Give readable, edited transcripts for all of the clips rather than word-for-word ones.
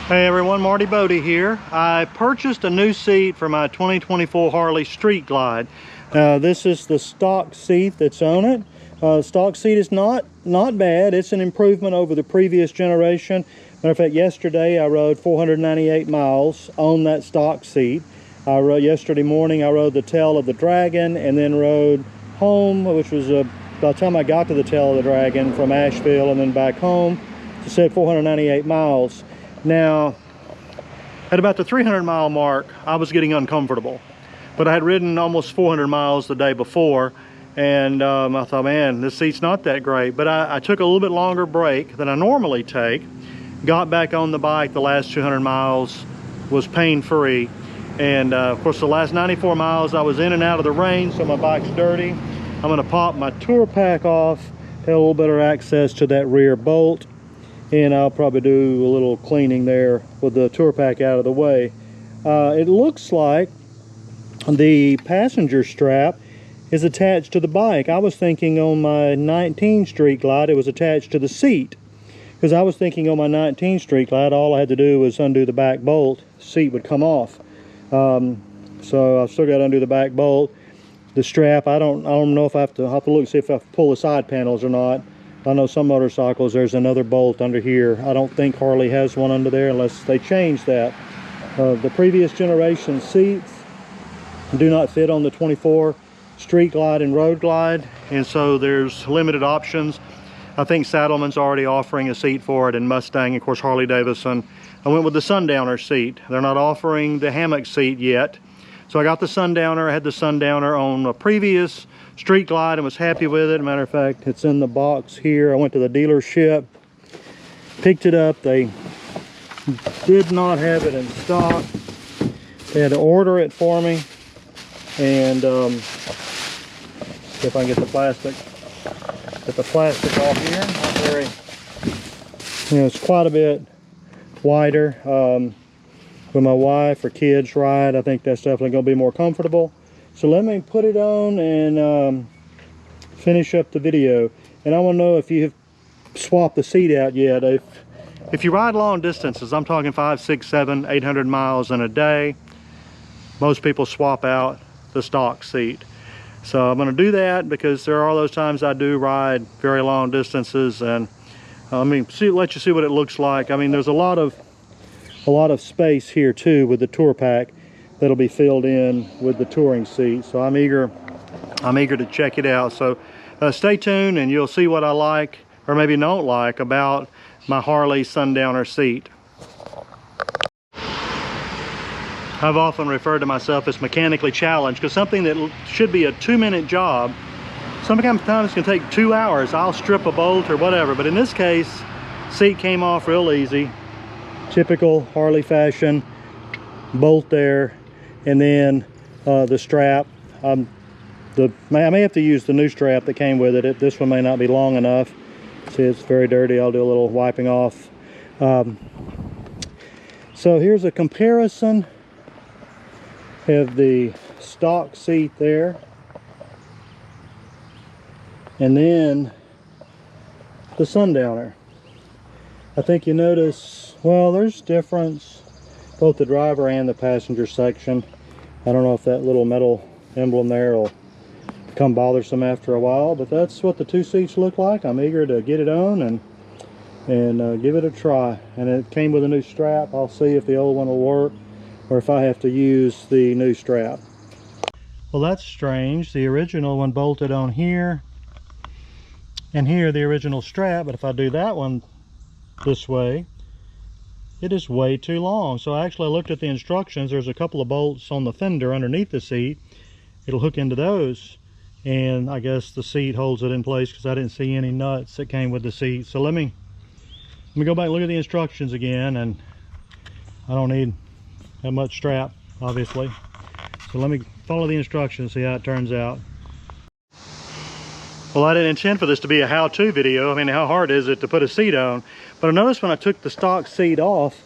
Hey everyone, Marty Bodie here. I purchased a new seat for my 2024 Harley Street Glide. This is the stock seat that's on it. Stock seat is not bad. It's an improvement over the previous generation. Matter of fact, yesterday I rode 498 miles on that stock seat. Yesterday morning I rode the tail of the Dragon and then rode home, which was by the time I got to the tail of the Dragon from Asheville and then back home, it said 498 miles. Now, at about the 300 mile mark, I was getting uncomfortable. But I had ridden almost 400 miles the day before, and I thought, man, this seat's not that great. But I took a little bit longer break than I normally take, got back on the bike. The last 200 miles was pain-free. And of course, the last 94 miles, I was in and out of the rain, so my bike's dirty. I'm gonna pop my tour pack off, have a little better access to that rear bolt. And I'll probably do a little cleaning there with the tour pack out of the way. It looks like the passenger strap is attached to the bike. I was thinking on my 19 Street Glide it was attached to the seat, because I was thinking on my 19 Street Glide all I had to do was undo the back bolt, the seat would come off. So I've still got to undo the back bolt. The strap, I don't know if I have to look and see if I pull the side panels or not. I know some motorcycles there's another bolt under here. I don't think Harley has one under there unless they change that. The previous generation seats do not fit on the 24 Street Glide and Road Glide, and so there's limited options. I think Saddleman's already offering a seat for it, and Mustang, of course, Harley Davidson. I went with the Sundowner seat. They're not offering the hammock seat yet. So I got the Sundowner. I had the Sundowner on a previous Street Glide and was happy with it. Matter of fact, it's in the box here. I went to the dealership, picked it up. They did not have it in stock. They had to order it for me. And see if I can get the plastic off here. Not very, it's quite a bit wider. With my wife or kids ride, I think that's definitely going to be more comfortable. So let me put it on and finish up the video. And I want to know if you have swapped the seat out yet. If you ride long distances, I'm talking 5, 6, 7, 800 miles in a day, most people swap out the stock seat. So I'm going to do that because there are those times I do ride very long distances, and let you see what it looks like. I mean, there's a lot of space here too with the tour pack that'll be filled in with the touring seat. So I'm eager to check it out. So stay tuned and you'll see what I like or maybe don't like about my Harley Sundowner seat. I've often referred to myself as mechanically challenged, because something that should be a 2-minute job sometimes can take 2 hours. I'll strip a bolt or whatever, but in this case, seat came off real easy. Typical Harley fashion, bolt there, and then the strap. I may have to use the new strap that came with it. This one may not be long enough. See, it's very dirty. I'll do a little wiping off. So here's a comparison of the stock seat there, and then the Sundowner. I think you notice, well, there's difference both the driver and the passenger section. I don't know if that little metal emblem there will become bothersome after a while, but that's what the two seats look like. I'm eager to get it on and give it a try. And it came with a new strap. I'll see if the old one will work or if I have to use the new strap. Well, that's strange. The original one bolted on here, and here the original strap, but if I do that one this way, it is way too long. So I actually looked at the instructions. There's a couple of bolts on the fender underneath the seat. It'll hook into those, and I guess the seat holds it in place because I didn't see any nuts that came with the seat. So let me go back and look at the instructions again, and I don't need that much strap, obviously. So let me follow the instructions, see how it turns out. Well, I didn't intend for this to be a how-to video. I mean, how hard is it to put a seat on? But I noticed when I took the stock seat off,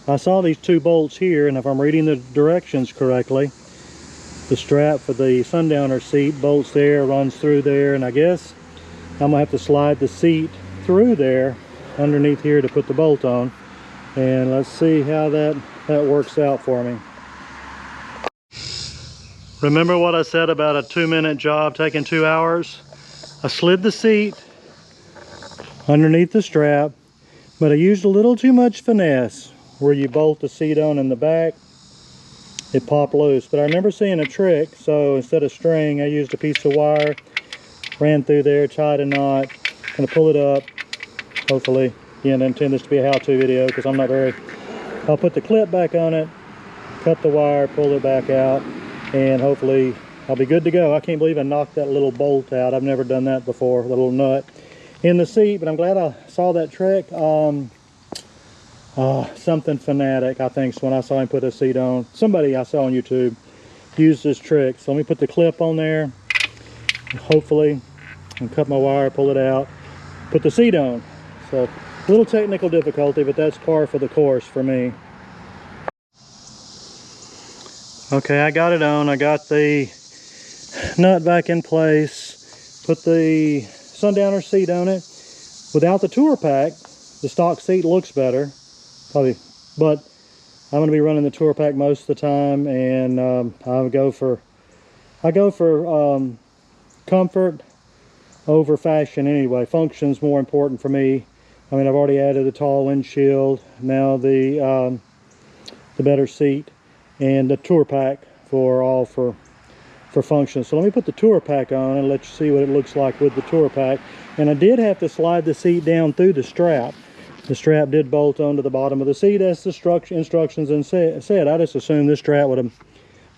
I saw these two bolts here, and if I'm reading the directions correctly, the strap for the Sundowner seat bolts there, runs through there, and I guess I'm gonna have to slide the seat through there underneath here to put the bolt on. and let's see how that works out for me. Remember what I said about a 2-minute job taking 2 hours? I slid the seat underneath the strap, but I used a little too much finesse where you bolt the seat on in the back, it popped loose. But I remember seeing a trick, so instead of string, I used a piece of wire, ran through there, tied a knot, gonna pull it up, hopefully. Again, I intend this to be a how-to video because I'm not very... I'll put the clip back on it, cut the wire, pull it back out, and hopefully I'll be good to go. I can't believe I knocked that little bolt out. I've never done that before, the little nut in the seat, but I'm glad I saw that trick. Something fanatic, I think, when I saw him put a seat on. Somebody I saw on YouTube used this trick. So let me put the clip on there, hopefully, and cut my wire, pull it out, put the seat on. So a little technical difficulty, but that's par for the course for me. Okay, I got it on. I got the nut back in place, put the Sundowner seat on it. Without the tour pack, the stock seat looks better, probably, but I'm going to be running the tour pack most of the time, and I go for comfort over fashion anyway. Function's more important for me. I mean, I've already added the tall windshield, now the better seat, and the tour pack for function. So let me put the tour pack on and let you see what it looks like with the tour pack. And I did have to slide the seat down through the strap. The strap did bolt onto the bottom of the seat as the instructions said. I just assumed this strap would have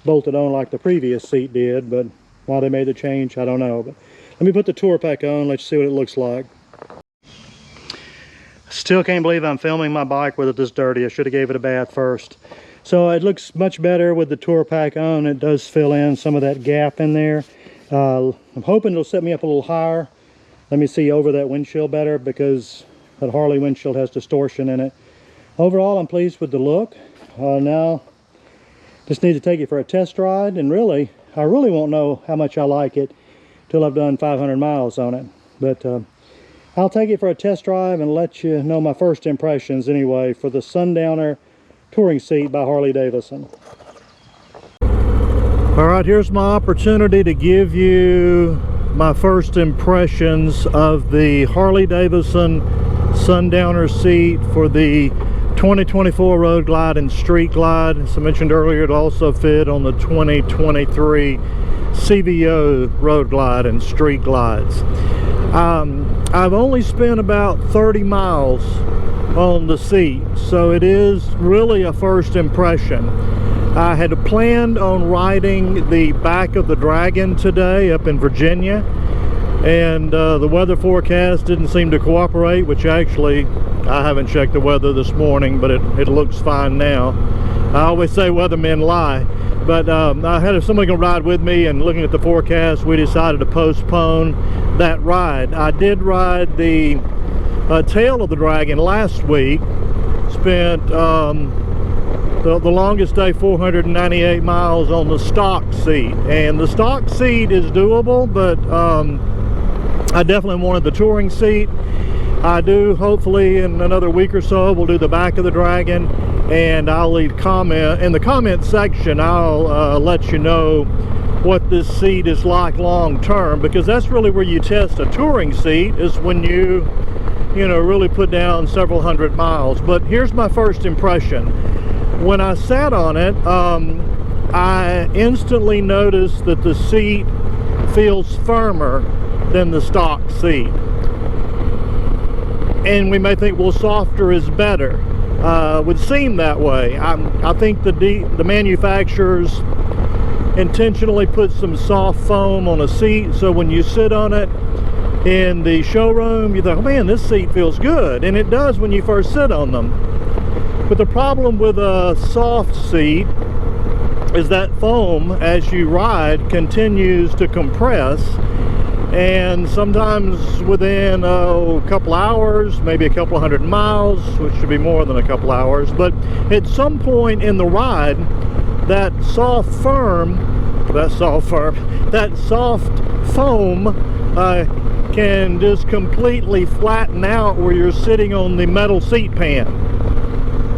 bolted on like the previous seat did, but why they made the change, I don't know. But let me put the tour pack on, let you see what it looks like. Still can't believe I'm filming my bike with it this dirty. I should have gave it a bath first. So it looks much better with the tour pack on. It does fill in some of that gap in there. I'm hoping it'll set me up a little higher. Let me see over that windshield better, because that Harley windshield has distortion in it. Overall, I'm pleased with the look. Now, just need to take it for a test ride, and really, I really won't know how much I like it till I've done 500 miles on it. But I'll take it for a test drive and let you know my first impressions anyway for the Sundowner touring seat by Harley Davidson. All right, here's my opportunity to give you my first impressions of the Harley Davidson Sundowner seat for the 2024 Road Glide and Street Glide. As I mentioned earlier, it also fit on the 2023 CVO Road Glide and Street Glides. I've only spent about 30 miles on the seat, so it is really a first impression. I had planned on riding the back of the Dragon today up in Virginia, and the weather forecast didn't seem to cooperate, which actually I haven't checked the weather this morning, but it looks fine now. I always say weathermen lie, but I had somebody gonna ride with me, and looking at the forecast, we decided to postpone that ride. I did ride the tail of the Dragon last week, spent the longest day, 498 miles on the stock seat, and the stock seat is doable, but I definitely wanted the touring seat. I do, hopefully in another week or so, we'll do the back of the Dragon, and I'll leave comment in the comment section. I'll let you know what this seat is like long term, because that's really where you test a touring seat, is when you know, really put down several hundred miles. But here's my first impression. When I sat on it, I instantly noticed that the seat feels firmer than the stock seat. And we may think, well, softer is better. Would seem that way. I think the manufacturers intentionally put some soft foam on a seat, so when you sit on it in the showroom, you think, oh man, this seat feels good, and it does when you first sit on them. But the problem with a soft seat is that foam, as you ride, continues to compress, and sometimes within a couple hours, maybe a couple hundred miles, which should be more than a couple hours, but at some point in the ride, that soft foam can just completely flatten out where you're sitting on the metal seat pan.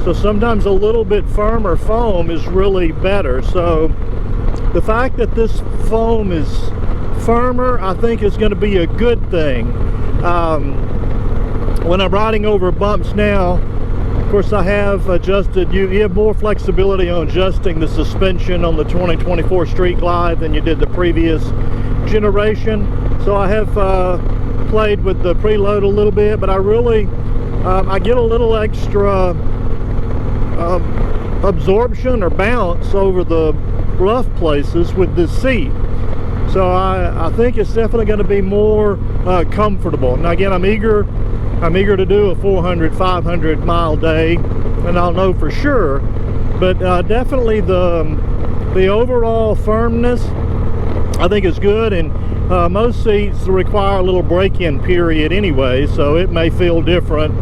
So sometimes a little bit firmer foam is really better. So the fact that this foam is firmer, I think, is going to be a good thing. When I'm riding over bumps now, of course, I have adjusted, you have more flexibility on adjusting the suspension on the 2024 Street Glide than you did the previous generation. So I have played with the preload a little bit, but I really, I get a little extra absorption or bounce over the rough places with this seat. So I think it's definitely going to be more comfortable. Now again, I'm eager to do a 400, 500 mile day, and I'll know for sure. But definitely the overall firmness, I think, is good. And most seats require a little break-in period anyway, so it may feel different,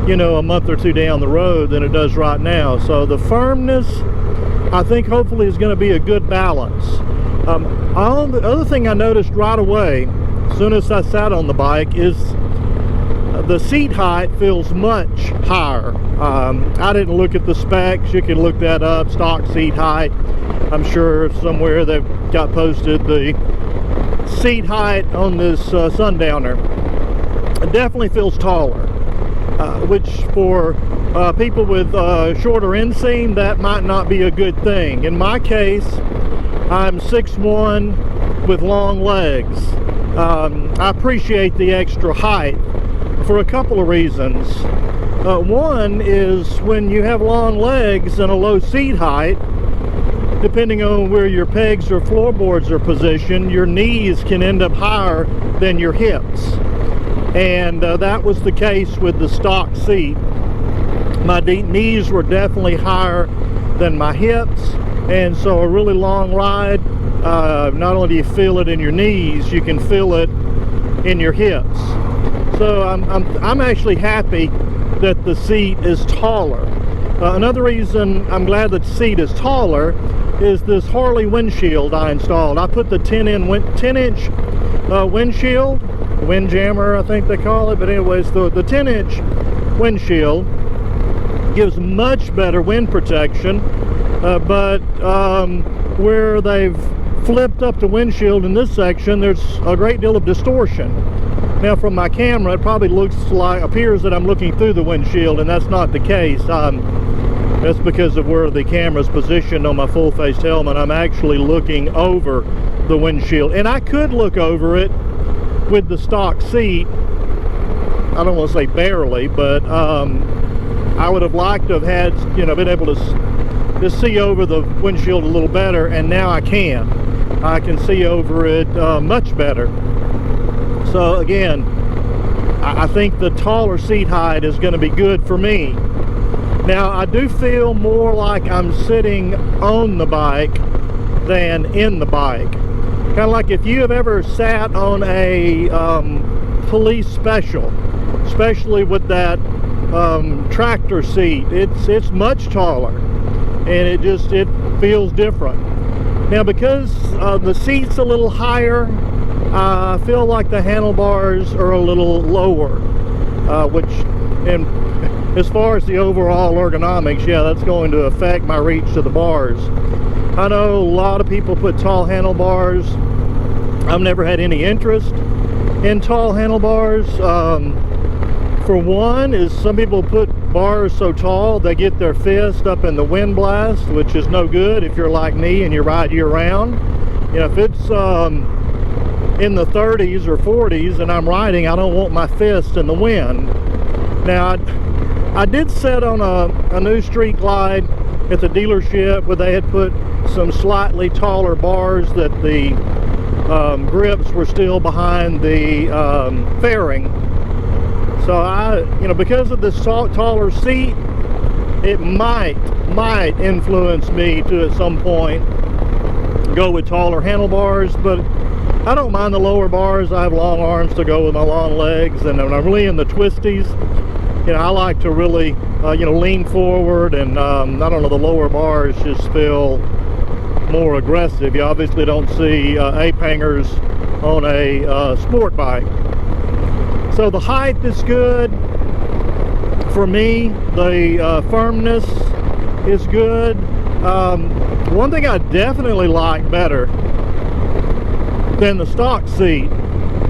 you know, a month or two down the road than it does right now. So the firmness, I think, hopefully is going to be a good balance. The other thing I noticed right away, as soon as I sat on the bike, is the seat height feels much higher. I didn't look at the specs. You can look that up, stock seat height. I'm sure somewhere they've got posted the seat height on this Sundowner. It definitely feels taller, which for people with shorter inseam, that might not be a good thing. In my case, I'm 6'1" with long legs. I appreciate the extra height for a couple of reasons. One is when you have long legs and a low seat height, depending on where your pegs or floorboards are positioned, your knees can end up higher than your hips. And that was the case with the stock seat. My knees were definitely higher than my hips, and so a really long ride, not only do you feel it in your knees, you can feel it in your hips. So I'm actually happy that the seat is taller. Another reason I'm glad that the seat is taller is this Harley windshield I installed. I put the 10-inch windshield, windjammer I think they call it, but anyways, the 10-inch windshield gives much better wind protection, but where they've flipped up the windshield in this section, there's a great deal of distortion. Now from my camera, it probably appears that I'm looking through the windshield, and that's not the case. That's because of where the camera's positioned on my full-faced helmet. I'm actually looking over the windshield, and I could look over it with the stock seat. I don't want to say barely, but I would have liked to have had, you know, been able to just see over the windshield a little better, and now I can. I can see over it much better. So again, I think the taller seat height is going to be good for me. Now, I do feel more like I'm sitting on the bike than in the bike. Kind of like if you have ever sat on a police special, especially with that tractor seat, it's much taller, and it feels different. Now, because the seat's a little higher, I feel like the handlebars are a little lower, and as far as the overall ergonomics, yeah, that's going to affect my reach to the bars. I know a lot of people put tall handlebars. I've never had any interest in tall handlebars. For one, is some people put bars so tall they get their fist up in the wind blast, which is no good if you're like me and you ride year-round. You know, if it's in the 30s or 40s and I'm riding, I don't want my fist in the wind. Now, I did set on a new Street Glide at the dealership where they had put some slightly taller bars that the grips were still behind the fairing. So you know, because of this taller seat, it might influence me to at some point go with taller handlebars, but I don't mind the lower bars. I have long arms to go with my long legs, and when I'm really in the twisties, you know, I like to really, you know, lean forward, and I don't know, the lower bars just feel more aggressive. You obviously don't see ape hangers on a sport bike. So the height is good. for me. The firmness is good. One thing I definitely like better than the stock seat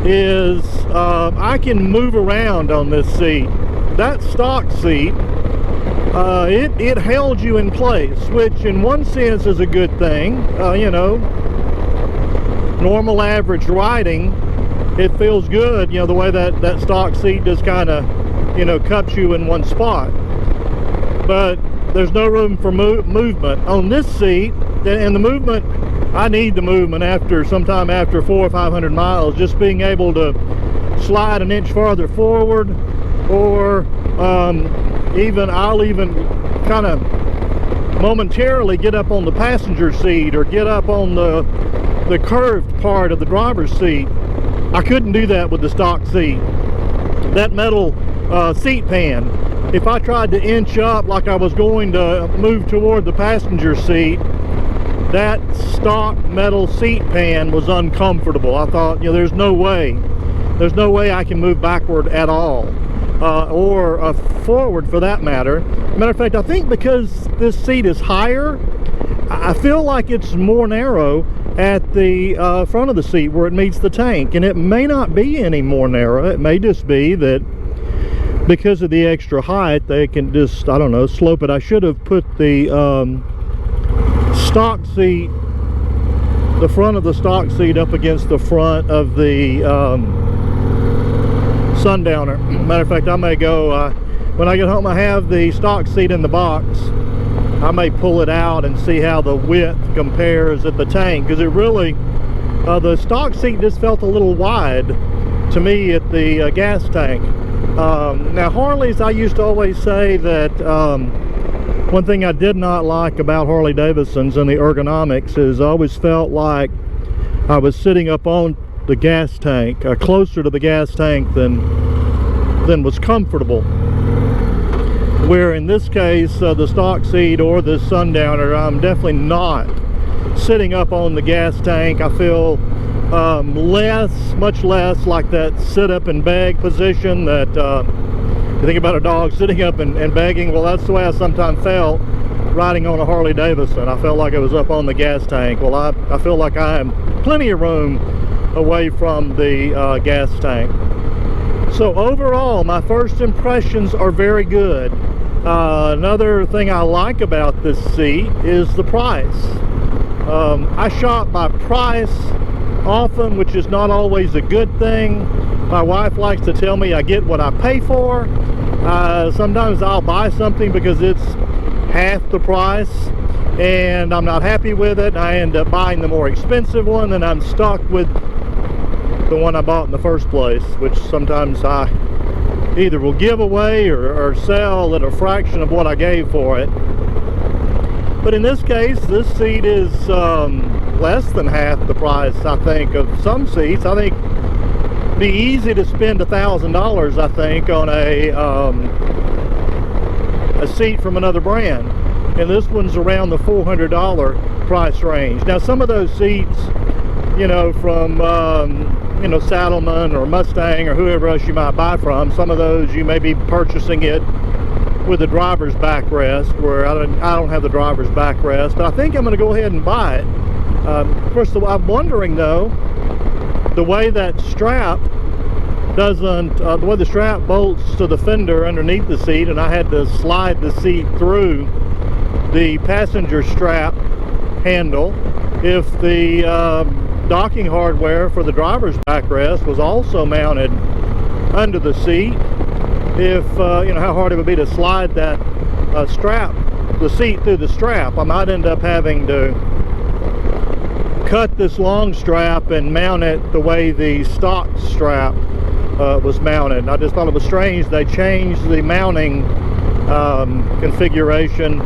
is I can move around on this seat. That stock seat, it held you in place, which in one sense is a good thing. You know, normal average riding, it feels good, you know, the way that stock seat just kind of, you know, cups you in one spot. But there's no room for movement on this seat, and the movement, I need the movement sometime after 400 or 500 miles, just being able to slide an inch farther forward, or I'll even kind of momentarily get up on the passenger seat or get up on the curved part of the driver's seat. I couldn't do that with the stock seat. That metal seat pan, if I tried to inch up like I was going to move toward the passenger seat, that stock metal seat pan was uncomfortable. I thought, you know, there's no way I can move backward at all, or forward for that matter. Matter of fact, I think because this seat is higher, I feel like it's more narrow at the front of the seat where it meets the tank, and it may not be any more narrow. It may just be that because of the extra height, they can just, I don't know, slope it. I should have put the stock seat, the front of the stock seat up against the front of the Sundowner. Matter of fact, I may go, when I get home, I have the stock seat in the box. I may pull it out and see how the width compares at the tank, because it really, the stock seat just felt a little wide to me at the gas tank. Now Harleys, I used to always say that one thing I did not like about Harley Davidsons and the ergonomics is I always felt like I was sitting up on the gas tank, closer to the gas tank than was comfortable. Where in this case, the stock seat or the Sundowner, I'm definitely not sitting up on the gas tank. I feel much less like that sit up and beg position that you think about a dog sitting up and begging. Well, that's the way I sometimes felt riding on a Harley Davidson. I felt like I was up on the gas tank. Well, I feel like I have plenty of room away from the gas tank. So overall, my first impressions are very good. Another thing I like about this seat is the price. I shop by price often, which is not always a good thing. My wife likes to tell me I get what I pay for. Sometimes I'll buy something because it's half the price and I'm not happy with it. I end up buying the more expensive one, and I'm stuck with the one I bought in the first place, which sometimes I either will give away or sell at a fraction of what I gave for it. But in this case, this seat is less than half the price, I think, of some seats. I think it'd be easy to spend $1,000, I think, on a seat from another brand, and this one's around the $400 price range. Now, some of those seats, you know, from you know, Saddleman or Mustang or whoever else you might buy from, some of those you may be purchasing it with the driver's backrest, where I don't have the driver's backrest, but I think I'm going to go ahead and buy it. First of all, I'm wondering though, the way that strap doesn't, the way the strap bolts to the fender underneath the seat, and I had to slide the seat through the passenger strap handle. If the docking hardware for the driver's backrest was also mounted under the seat, if you know how hard it would be to slide that the seat through the strap, I might end up having to cut this long strap and mount it the way the stock strap was mounted. I just thought it was strange they changed the mounting configuration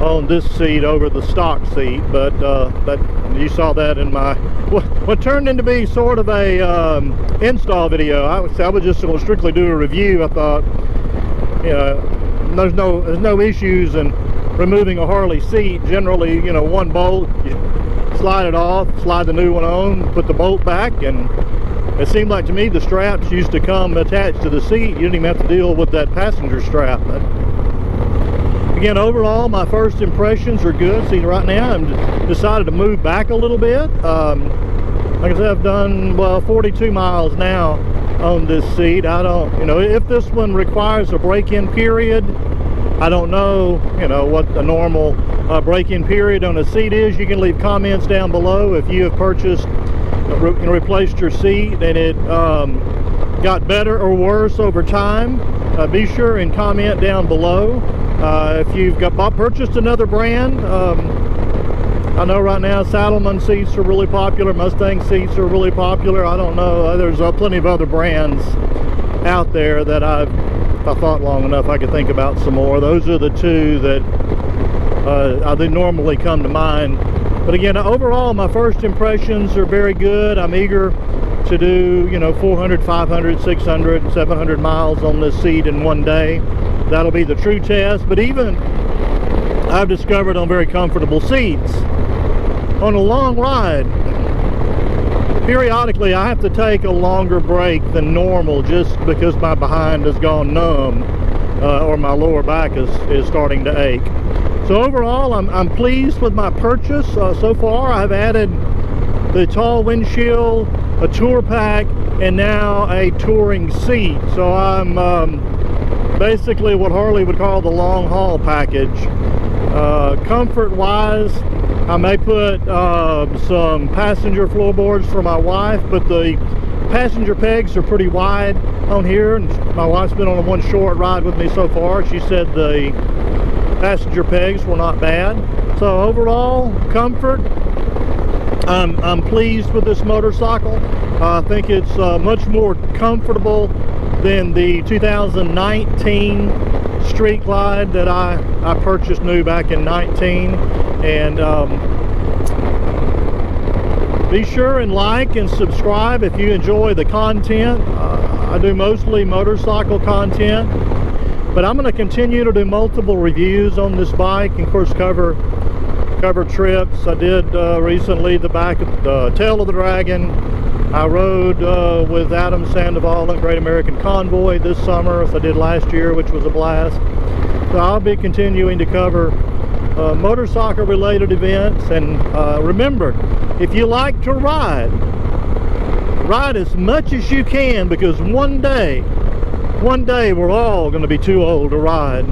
on this seat over the stock seat, but you saw that in my what turned into be sort of a install video. I was just going to strictly do a review. I thought, you know, there's no issues in removing a Harley seat. Generally, you know, one bolt, you slide it off, slide the new one on, put the bolt back, and it seemed like to me the straps used to come attached to the seat. You didn't even have to deal with that passenger strap. But again, overall, my first impressions are good. See, right now I'm decided to move back a little bit. Like I said, I've done, well, 42 miles now on this seat. I don't, you know, if this one requires a break-in period, I don't know, you know, what the normal break-in period on a seat is. You can leave comments down below if you have purchased, replaced your seat and it got better or worse over time. Be sure and comment down below. If you've purchased another brand, I know right now Saddleman seats are really popular, Mustang seats are really popular. I don't know, there's plenty of other brands out there that if I thought long enough I could think about some more. Those are the two that they normally come to mind. But again, overall, my first impressions are very good. I'm eager to do, you know, 400, 500, 600, 700 miles on this seat in one day. That'll be the true test. But even I've discovered on very comfortable seats, on a long ride, periodically I have to take a longer break than normal just because my behind has gone numb or my lower back is starting to ache. So overall, I'm pleased with my purchase so far. I've added the tall windshield, a tour pack, and now a touring seat. So I'm basically what Harley would call the long haul package. Comfort wise, I may put some passenger floorboards for my wife, but the passenger pegs are pretty wide on here, and my wife's been on one short ride with me so far. She said the passenger pegs were not bad. So overall, comfort, I'm pleased with this motorcycle. I think it's much more comfortable than the 2019 Street Glide that I purchased new back in 19. And be sure and like and subscribe if you enjoy the content. I do mostly motorcycle content, but I'm going to continue to do multiple reviews on this bike, and of course cover trips. I did recently the tail of the Dragon. I rode with Adam Sandoval and Great American Convoy this summer, as I did last year, which was a blast. So I'll be continuing to cover motorcycle related events. And remember, if you like to ride as much as you can, because one day we're all going to be too old to ride.